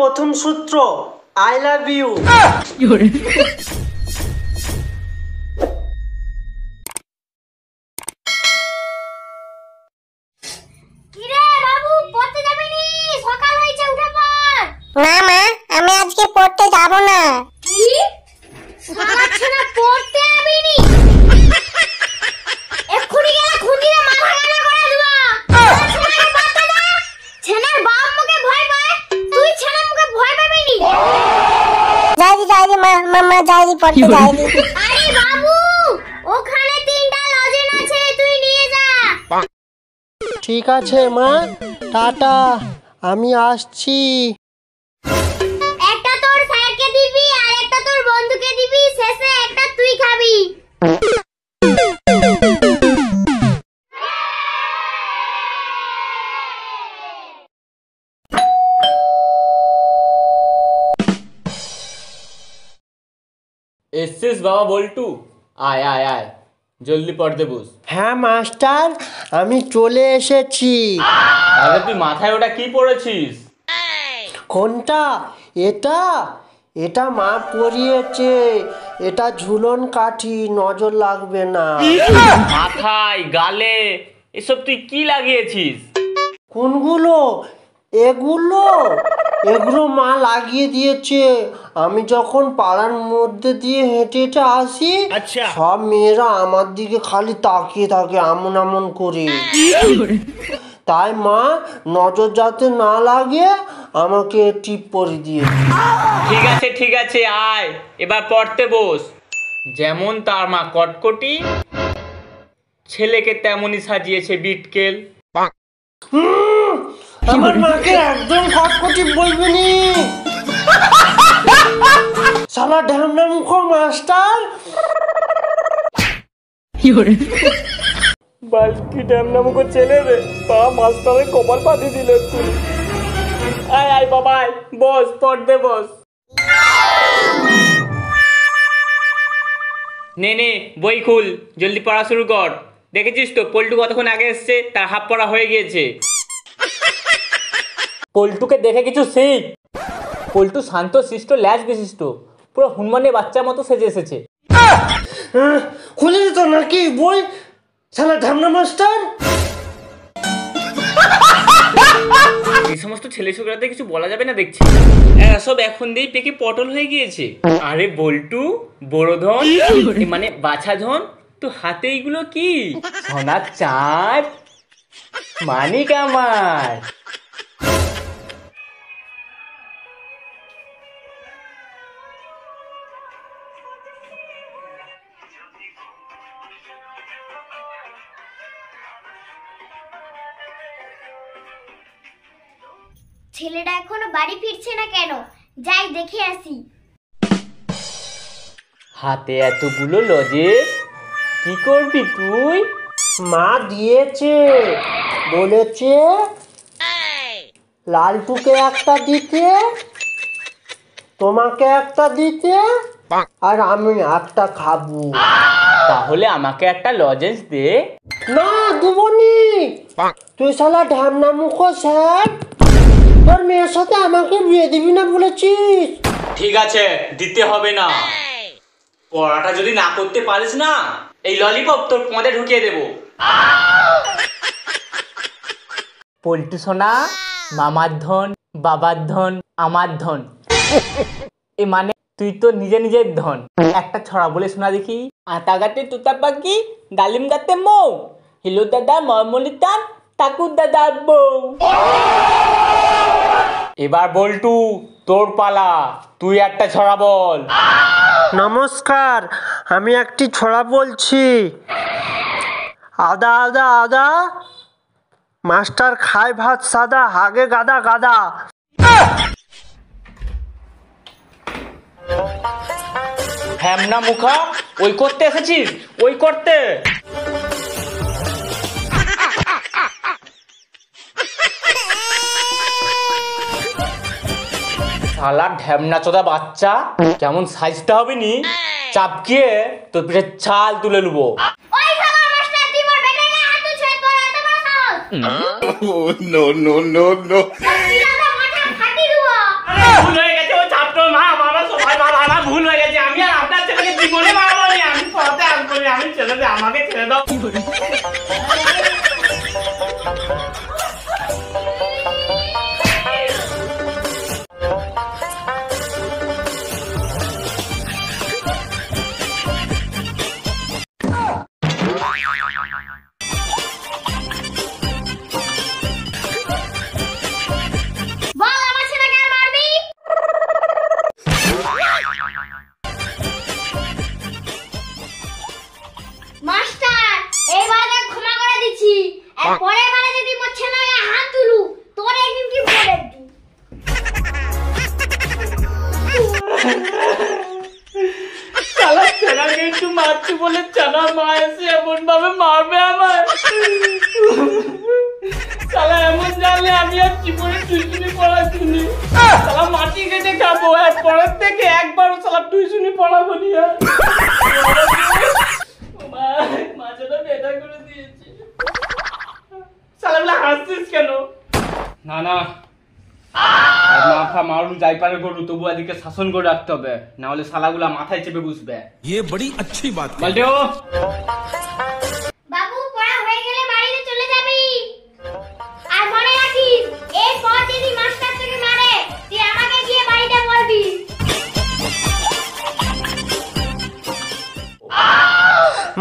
প্রথম সূত্র I love you. না মা, আমি আজকে পড়তে যাব না। কি? সারাক্ষণ পড়তে যাবিনি? এক্ষুনি গেলে খুঁজিয়ে মাথা কাটা করে দেব। ছেলের বাচ্চা না, ছেলের বাপ মুখে ভয় পায়, তুই ছেলের মুখে ভয় পাবি নি? যাইদি মা যাইদি পড়তে যাইদি। আরে বাবু, ওখানে 3টা লজেন আছে, তুই নিয়ে যা। ঠিক আছে মা, টাটা, আমি আসছি। একটা তোর স্যারকে দিবি আর একটা তোর বন্ধুকে দিবি, শেষে একটা তুই খাবি। এসছিস বাবা বল্টু? আয় আয় আয়, জলদি পড়তে বস। হ্যাঁ মাস্টার, আমি চলে এসেছি। আরে তুই মাথায় ওটা কি পড়েছিস? কোনটা? এটা এটা মা পরিয়েছে। এটা ঝুলন কাঠি, নজর লাগবে না। মাথায়, গালে এসব তুই কি লাগিয়েছিস? কোনগুলো? এগুলো এগুলো মা লাগিয়ে দিয়েছে। আমি যখন পাড়ার মধ্যে দিয়ে হেঁটে হেঁটে আসি, সব মেয়েরা আমার দিকে খালি তাকিয়ে থাকে এমন এমন করে। তাই মা নজর যাতে না লাগে আমাকে টিপ পরিয়ে দিয়েছে। ঠিক আছে আয়, এবার পড়তে বস। যেমন তার মা কটকটি, ছেলেকে তেমনই সাজিয়েছে বিটকেল। আমার মাকে একদম কটকটি বলবি নি। শালা ঢ্যামনা মুখ মাস্টার। বালকি ঢ্যামনা মুখ ছেলে রে, তা মাস্টারের কপাল পাতি দিল তুই। আয় আয় বাবা আয়, বস, পড়তে বস। নে বই খুল, জলদি পড়া শুরু কর। দেখেছিস তো পল্টু কতক্ষণ আগে এসছে, তার হাফ পড়া হয়ে গিয়েছে। পল্টুকে দেখে কিছু শিখ। পল্টু শান্ত শিষ্ট ল্যাজ বিশিষ্ট, পুরো হনুমানের বাচ্চার মতো সেজে এসেছে। খুলে দিত নাকি বই, শালা ঢ্যামনা মাস্টার। এই সমস্ত ছেলে ছোকরাতে কিছু বলা যাবে না দেখছি, সব এখন দিয়েই পেকে পটল হয়ে গিয়েছে। আরে বল্টু, বড়ধন মানে বাছাধন, তো হাতে এইগুলো কি? সোনার চাঁদ, মানিক আমার। ছেলেটা এখনো বাড়ি ফিরছে না কেন? যাই দেখে আসি। হাতে এতগুলো লজেন্স, কি করবি তুই? মা দিয়েছে, বলেছে লালটুকে একটা দিতে, তোমাকে একটা দিতে, আর আমি একটা খাবো। তাহলে আমাকে একটা লজেন্স দে। না দেবনি, তুই শালা ঢ্যামনা মুখ স্যার, তোর মেয়ের সাথে আমাকে বিয়ে দিবি না বলেছিস। ঠিক আছে, দিতে হবে না। পড়াটা যদি না করতে পারিস না, এই ললিপপ তোর পদে ঢুকিয়ে দেব। পল্টু সোনা, মামার ধন, বাবার ধন, আমার ধন, এ মানে তুই তো নিজের ধন। একটা ছড়া বলে শোনা দেখি। আতা গাতে তুতা পাখি, ডালিম গাতে মৌ, হিলু দাদা মরমলিতান, ঠাকুর দাদার বউ। এবার বল্টু, তোর পালা, তুই একটা ছড়া বল। নমস্কার, আমি একটি ছড়া বলছি। আদা আদা আদা, মাস্টার খায় ভাত সাদা, হাগে গাদা গাদা। হ্যামনা মুখা, ওই করতে এসেছিস? ওই করতে? শালা ঢ্যামনা চোদা বাচ্চা, কেমন সাইজটা হবে নি, চাপকিয়ে তোর পিঠে ছাল তুলে নেবো। ওই শালা মাস্টার, তুই মোর বেটাকে হাত ছুঁয়ে তোর এত বড় সাহস? No, no, no, no. তুই আমার মাথা ফাটি দেব। ভুল হয়ে গেছে, আমি আর আপনার ছেলেকে জীবনে মারবো না, আমি পড়াতে আসবো না, আমি ছেলেকে আমাকে ছেড়ে দাও। বল আমার ছেলেকে আর মারবি? মাস্টার, এইবারে ক্ষমা করে দিচ্ছি, আর পরের বারে যদি মোর ছেলেকে হাত তুলু তোর একদিন কি বলে দি। শালা ছেলেকে একটু মারছি বলে চালা মা এসে এমন ভাবে মারবে আমার। শালা এমন জানলে আমি আর জীবনে টিউশনি পড়াচ্ছি নি। শালা মাটি কেটে খাবো, আর পরের থেকে একবারও শালা টিউশনি পড়াবো নি আর। মাঝেটা বেটা করে দিয়েছে। শালা বলে হাসছিস কেন? না না, মাথা মারু যাই পারে করু, তবু এদিকে শাসন করে রাখতে হবে, না হলে শালাগুলা মাথায় চেপে বসবে। ये बड़ी अच्छी बात है। বলটেও বাবু, পড়া হয়ে গেলে বাড়িতে চলে যাবি। আর মনে রাখিস, এরপর যদি মাস্টার তোকে মারে তুই আমাকে গিয়ে বাড়িতে বলবি।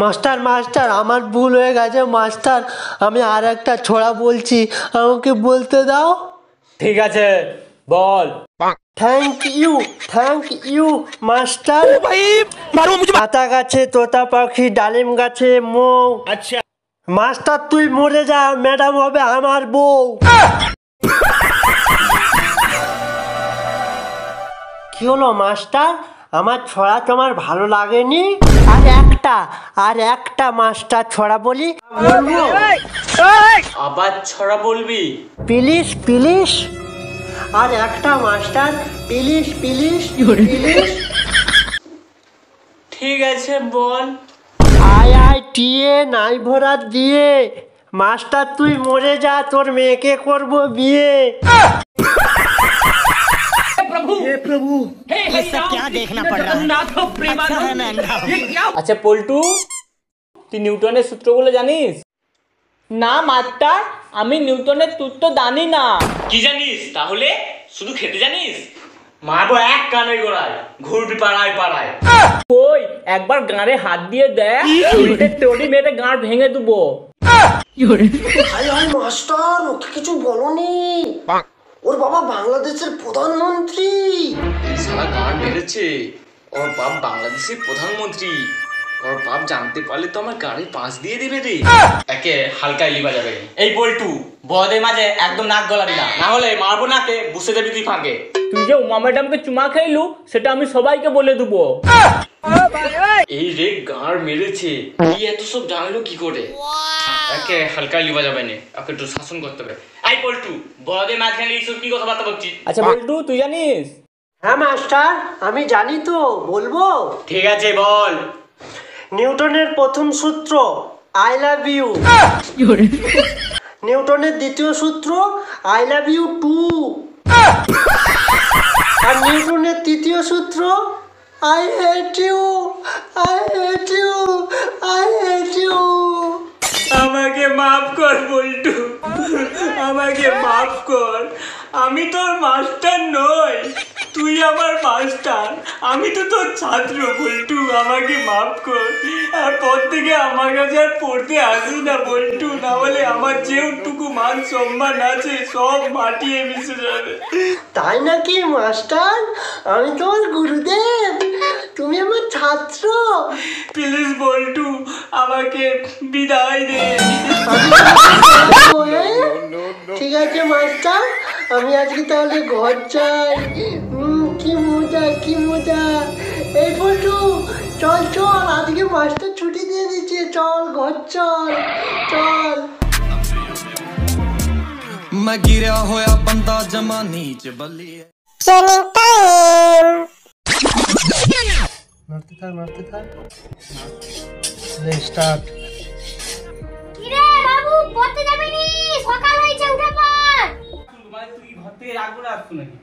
মাস্টার মাস্টার আমার ভুল হয়ে গেছে মাস্টার, আমি আর একটা ছড়া বলছি, আমাকে বলতে দাও। ঠিক আছে বল। Thank you master. পাতা গাছে তোতা পাখি, ডালিম গাছে মৌ। আচ্ছা মাস্টার তুই মরে যা, ম্যাডাম হবে আমার বউ। কি হলো মাস্টার, আমার ছড়া তোমার ভালো লাগেনি? আর একটা মাস্টার ছড়া বলি, বলবো? আবার ছড়া বলবি? প্লিজ আর একটা মাস্টার, প্লিজ। ঠিক আছে বল। IITA নাই ভরা দিয়ে, মাস্টার তুই মরে যা, তোর মেয়েকে করব বিয়ে। আচ্ছা পল্টু, তুই নিউটনের সূত্রগুলো জানিস? না মাস্টার, আমি নিউটনের সূত্র জানি না। কি জানিস তাহলে? শুধু খেতে জানিস? মারবো এক কানে গোড়ায়, ঘুরবি পাড়ায় পাড়ায়। ওই একবার গাঁড়ে হাত দিয়ে দেখ, উল্টে তোড়ি মেরে গাঁড় ভেঙে দেবো। আরে মাস্টার, ওকে কিছু বলনি, ওর বাবা বাংলাদেশের প্রধানমন্ত্রী। সারা গান মেরেছে, ওর বাপ বাংলাদেশের প্রধানমন্ত্রী, ওর বাপ জানতে পারলে তো আমার গাড়ি পাঁচ দিয়ে দেবে রে। একে হালকায় লিবা যাবে। এই পল্টু, বড়দের মাঝে একদম নাক গলাবি না, না হলে মারবো নাকে, বুঝতে যাবি তুই ফাঁকে। তুই যে উমা ম্যাডামকে চুমা খাইলু, সেটা আমি সবাইকে বলে দেবো। এই রে গাঁড় মেরেছে, কি এত সব জানলো কি করে? একে হালকায় লিবা যাবে না, ওকে একটু শাসন করতে হবে। এই পল্টু, বড়দের মাঝখানে এইসব কি কথাবার্তা বলছিস? আচ্ছা পল্টু, তুই জানিস? হ্যাঁ মাস্টার, আমি জানি তো, বলবো? ঠিক আছে বল। নিউটনের প্রথম সূত্র আই লাভ ইউ। নিউটনের দ্বিতীয় সূত্র আই লাভ ইউ টু। আর নিউটনের তৃতীয় সূত্র আই হেট ইউ। আমাকে মাফ কর পল্টু, আমাকে মাফ কর, আমি তোর মাস্টার নই, তুই আমার মাস্টার, আমি তো তোর ছাত্র পল্টু, আমাকে মাফ কর। আর পর থেকে আমার কাছে আর পড়তে আসবি না পল্টু, না হলে আমার যেটুকু মান সম্মান আছে সব মাটিয়ে মিশে যাবে। তাই নাকি মাস্টার? আমি তোমার গুরুদেব, তুমি আমার ছাত্র। প্লিজ পল্টু, আমাকে বিদায় দে। ঠিক আছে মাস্টার, আমি আজকে তাহলে ঘর যাই। কি মজা। এই ফটু, চল আজকে মাস্টার ছুটি দিয়ে দিচ্ছে, চল ঘর চল। मैं गिरा होया बंदा जमानी च बल्ली। Training time. মারতে থাক স্টার্ট। কিরে বাবু, পড়তে যাবি নি? সকাল হয়েছে, উঠে পড়। মানে তুই ঘর থেকে রাখবো না আসতো নাকি?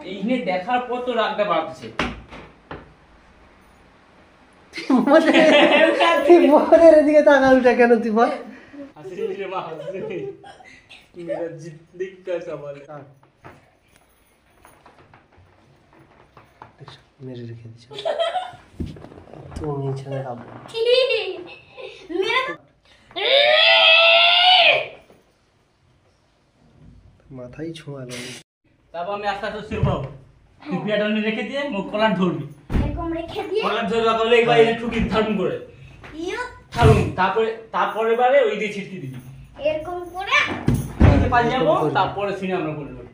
এইখানে দেখার পর তো রাগটা বাড়ছে। তুই বোনের দিকে তাকা উল্টা কেন তুই বল? मेरा जिंदगी का सवाल है। মেরে রেখে দিচ্ছ তুমি ছেলে খাবো মাথায় ছোঁয়ালো। তারপর আমি আস্তে আস্তে শুরু করবো। তুই পিয়াটা রেখে দিয়ে মুখ কলার ধরবি, এরকম রেখে দিয়ে কলার ধরে রাখলে একবার এটা ঠুকি ধারণ করে ইউ ছাড়ুন, তারপরে বারে ওই দিয়ে ছিটকে দিবি, এরকম করে পালিয়ে যাবো, তারপরে সিনে আমরা করে নেবো।